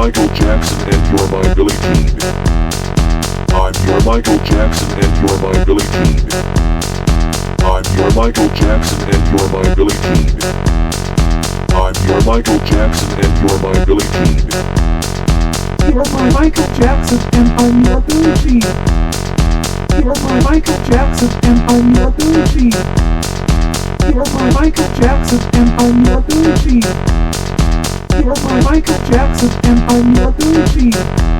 Michael Jackson and you're my Billie Jean. I'm your Michael Jackson and you're my Billie Jean. I'm your Michael Jackson and you're my Billie Jean. I'm your Michael Jackson and you're my Billie Jean. You're my Michael Jackson and I'm your Billie Jean. You're my Michael Jackson and I'm your Billie Jean. You're my Michael Jackson and I'm your Billie Jean. You're my Michael Jackson and I'm your Billie Jean.